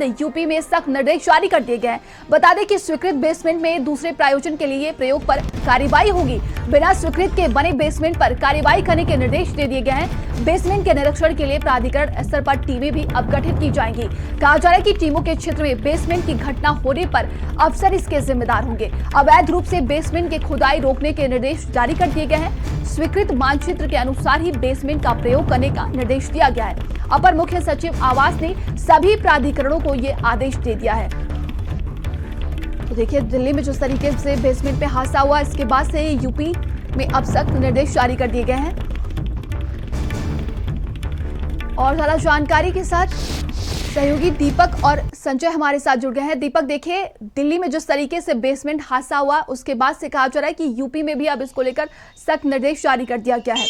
UP में सख्त निर्देश जारी कर दिए गए हैं। बता दें कि स्वीकृत बेसमेंट में दूसरे प्रायोजन के लिए प्रयोग पर कार्रवाई होगी। बिना स्वीकृत के बने बेसमेंट पर कार्रवाई करने के निर्देश दे दिए गए हैं। बेसमेंट के निरीक्षण के लिए प्राधिकरण स्तर पर टीमें भी अब गठित की जाएंगी। कहा जा रहा है कि टीमों के क्षेत्र में बेसमेंट की घटना होने पर अफसर इसके जिम्मेदार होंगे। अवैध रूप से बेसमेंट की खुदाई रोकने के निर्देश जारी कर दिए गए हैं। स्वीकृत मानचित्र के अनुसार ही बेसमेंट का प्रयोग करने का निर्देश दिया गया है। अपर मुख्य सचिव आवास ने सभी प्राधिकरणों को ये आदेश दे दिया है। तो देखिए, दिल्ली में जिस तरीके से बेसमेंट पे हादसा हुआ, इसके बाद से यूपी में अब सख्त निर्देश जारी कर दिए गए हैं। और ज्यादा जानकारी के साथ सहयोगी दीपक और संजय हमारे साथ जुड़ गए हैं। दीपक, देखिए, दिल्ली में जिस तरीके से बेसमेंट हादसा हुआ, उसके बाद से कहा जा रहा है कि यूपी में भी अब इसको लेकर सख्त निर्देश जारी कर दिया गया है।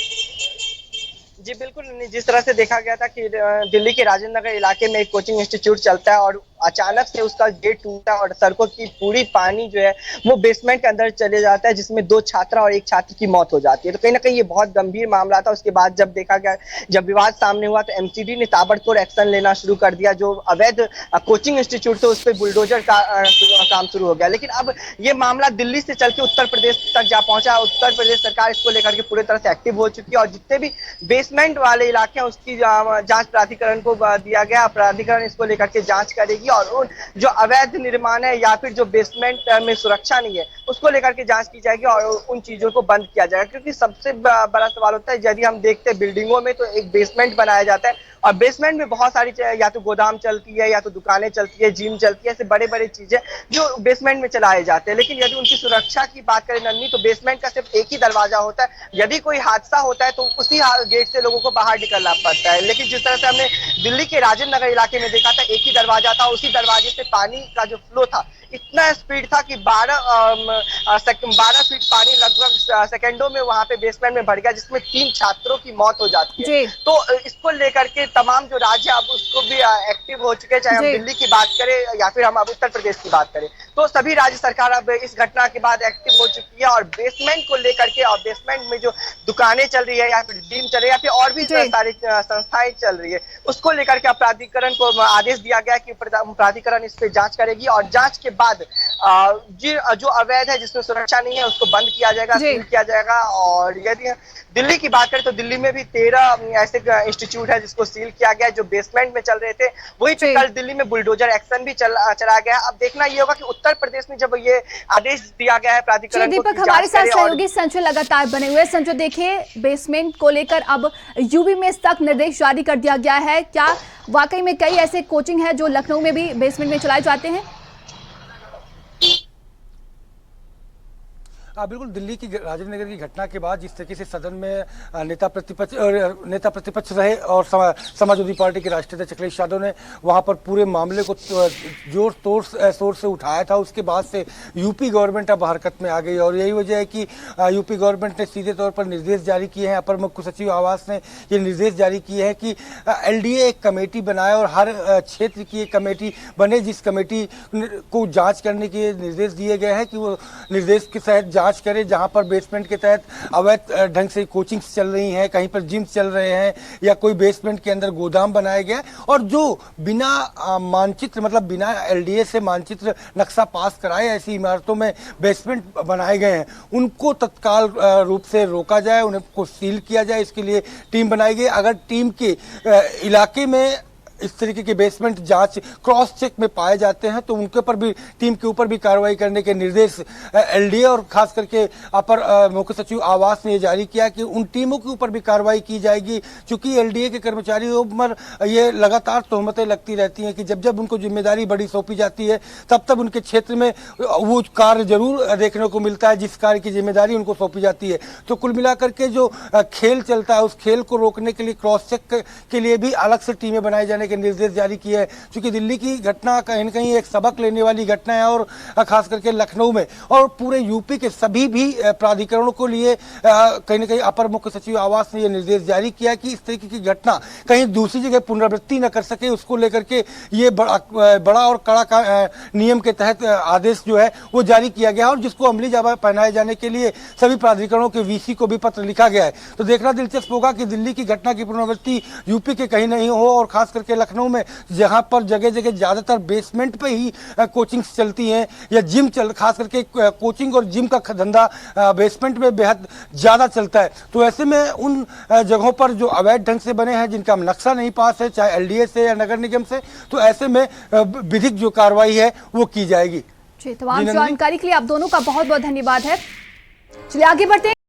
जी बिल्कुल, जिस तरह से देखा गया था कि दिल्ली के राजेंद्र नगर इलाके में एक कोचिंग इंस्टीट्यूट चलता है और अचानक से उसका गेट टूटा और सड़कों की पूरी पानी जो है वो बेसमेंट के अंदर चले जाता है, जिसमें 2 छात्रा और 1 छात्र की मौत हो जाती है। तो कहीं ना कहीं ये बहुत गंभीर मामला था। उसके बाद जब देखा गया, जब विवाद सामने हुआ, तो एमसीडी ने ताबड़तोड़ एक्शन लेना शुरू कर दिया। जो अवैध कोचिंग इंस्टीट्यूट थे उस पर बुलडोजर का काम शुरू हो गया। लेकिन अब ये मामला दिल्ली से चल के उत्तर प्रदेश तक जा पहुंचा। उत्तर प्रदेश सरकार इसको लेकर के पूरी तरह से एक्टिव हो चुकी है और जितने भी बेसमेंट वाले इलाके हैं उसकी जांच प्राधिकरण को दिया गया। प्राधिकरण इसको लेकर के जांच करेगी और उन जो अवैध निर्माण है या फिर जो बेसमेंट में सुरक्षा नहीं है उसको लेकर के जांच की जाएगी और उन चीजों को बंद किया जाएगा। क्योंकि सबसे बड़ा सवाल होता है, यदि हम देखते हैं बिल्डिंगों में तो एक बेसमेंट बनाया जाता है और बेसमेंट में बहुत सारी या तो गोदाम चलती है या तो दुकानें चलती है, जिम चलती है, ऐसे बड़े बड़े चीजें जो बेसमेंट में चलाए जाते हैं। लेकिन यदि उनकी सुरक्षा की बात करें नन्ही, तो बेसमेंट का सिर्फ एक ही दरवाजा होता है। यदि कोई हादसा होता है तो उसी गेट से लोगों को बाहर निकलना पड़ता है। लेकिन जिस तरह से हमने दिल्ली के राजेंद्र नगर इलाके में देखा था, एक ही दरवाजा था, उसी दरवाजे से पानी का जो फ्लो था इतना स्पीड था कि 12 फीट पानी लगभग सेकंडों में वहां पे बेसमेंट में भर गया, जिसमें 3 छात्रों की मौत हो जाती है। तो इसको लेकर के तमाम जो राज्य अब उसको भी एक्टिव हो चुके हैं, चाहे हम दिल्ली की बात करें या फिर हम अब उत्तर प्रदेश की बात करें, तो सभी राज्य सरकार अब इस घटना के बाद एक्टिव हो चुकी है और बेसमेंट को लेकर के और बेसमेंट में जो दुकानें चल रही है या फिर जिम चल रही है या फिर और भी सारी संस्थाएं चल रही है उसको लेकर के प्राधिकरण को आदेश दिया गया कि प्राधिकरण इस पे जांच करेगी और जांच के बाद जो अवैध है जिसमें सुरक्षा नहीं है उसको बंद किया जाएगा, सील किया जाएगा। और यदि दिल्ली की बात करें तो दिल्ली में भी 13 ऐसे इंस्टीट्यूट है जिसको सील किया गया जो बेसमेंट में चल रहे थे। वही पे कल दिल्ली में बुलडोजर एक्शन भी चला गया। अब देखना ये होगा कि उत्तर प्रदेश में जब ये आदेश दिया गया है प्राधिकरण को, दीपक हमारे साथ सहयोगी संजय लगातार बने हुए। संजय, देखिए, बेसमेंट को लेकर अब यूपी में सख्त निर्देश जारी कर दिया गया है। क्या वाकई में कई ऐसे कोचिंग है जो लखनऊ में भी बेसमेंट में चलाए जाते हैं? बिल्कुल, दिल्ली की राजेंद्र नगर की घटना के बाद जिस तरीके से सदन में नेता प्रतिपक्ष रहे और समाजवादी पार्टी के राष्ट्रीय अध्यक्ष अखिलेश यादव ने वहां पर पूरे मामले को जोर शोर से उठाया था, उसके बाद से यूपी गवर्नमेंट अब हरकत में आ गई और यही वजह है कि यूपी गवर्नमेंट ने सीधे तौर पर निर्देश जारी किए हैं। अपर मुख्य सचिव आवास ने ये निर्देश जारी किए हैं कि एलडीए एक कमेटी बनाए और हर क्षेत्र की एक कमेटी बने, जिस कमेटी को जाँच करने के निर्देश दिए गए हैं कि वो निर्देश के तहत जांच करे जहां पर बेसमेंट के तहत अवैध ढंग से कोचिंग्स चल रही हैं, कहीं पर जिम्स चल रहे हैं या कोई बेसमेंट के अंदर गोदाम बनाए गए और जो बिना मानचित्र मतलब बिना एलडीए से मानचित्र नक्शा पास कराए ऐसी इमारतों में बेसमेंट बनाए गए हैं उनको तत्काल रूप से रोका जाए, उनको सील किया जाए। इसके लिए टीम बनाई गई। अगर टीम के इलाके में इस तरीके के बेसमेंट जांच क्रॉस चेक में पाए जाते हैं तो उनके ऊपर भी टीम के ऊपर भी कार्रवाई करने के निर्देश एलडीए और खास करके अपर मुख्य सचिव आवास ने जारी किया कि उन टीमों के ऊपर भी कार्रवाई की जाएगी। क्योंकि एलडीए के कर्मचारियों पर ये लगातार तोहमतें लगती रहती हैं कि जब जब उनको जिम्मेदारी बड़ी सौंपी जाती है तब तब उनके क्षेत्र में वो कार्य जरूर देखने को मिलता है जिस कार्य की जिम्मेदारी उनको सौंपी जाती है। तो कुल मिलाकर के जो खेल चलता है उस खेल को रोकने के लिए क्रॉस चेक के लिए भी अलग से टीमें बनाई जाने के निर्देश जारी किए हैं। क्योंकि दिल्ली की घटना कहीं न कहीं एक सबक लेने वाली घटना है और खास करके लखनऊ में और पूरे यूपी के सभी भी प्राधिकरणों को लिए कहीं न कहीं अपर मुख्य सचिव आवास ने यह निर्देश जारी किया कि इस तरीके की घटना कहीं दूसरी जगह पुनरावृत्ति न कर सके, उसको लेकर के ये बड़ा और कड़ा नियम के तहत आदेश जो है वो जारी किया गया और जिसको अमली जामा पहनाए जाने के लिए सभी प्राधिकरणों के वीसी को भी पत्र लिखा गया है। तो देखना दिलचस्प होगा कि दिल्ली की घटना की पुनरावृत्ति यूपी के कहीं नहीं हो और खास करके लखनऊ में, जहां पर जगह जगह ज़्यादातर बेसमेंट पे ही कोचिंग्स चलती हैं या जिम खास करके कोचिंग और जिम का धंधा बेसमेंट में बेहद ज़्यादा चलता है। तो ऐसे में उन जगहों पर जो अवैध ढंग से बने हैं, जिनका नक्शा नहीं पास है, चाहे LDA से या नगर निगम से, तो ऐसे में विधिक जो कार्रवाई है वो की जाएगी। जी, तमाम जानकारी के लिए आप दोनों का बहुत बहुत धन्यवाद है। चलिए आगे बढ़ते हैं।